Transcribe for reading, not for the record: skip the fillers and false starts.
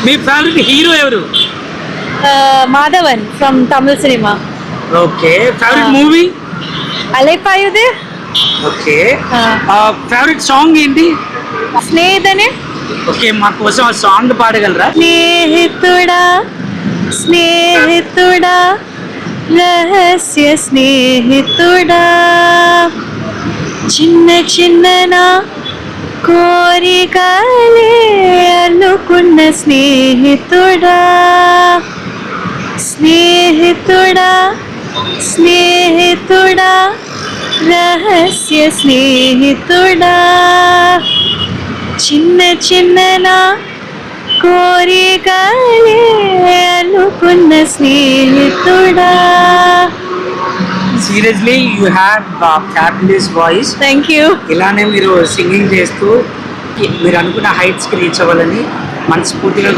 మీ favourite hero ఎవరు? Madhavan from Tamil cinema. Okay. Favourite movie? Alaipayuthe. Okay. Favourite song ఏంటి? స్నేహితుడే. Okay, మా కోసం ఆ సాంగ్ పాడగలరా? స్నేహితుడా స్నేహితుడా రహస్య స్నేహితుడా చిన్న చిన్న నా కోరికలే అల్లుకున్న స్నేహితుడా స్నేహితుడా స్నేహితుడా రహస్య స్నేహితుడా చిన్న చిన్న నా కోరికలే అల్లుకున్న స్నేహితుడా. Seriously you have fabulous voice. Thank you. ఇలానే మీరు సింగింగ్ చేస్తూ మీరు అనుకున్న హైట్స్కి రీచ్ అవ్వాలని మనస్ఫూర్తిగా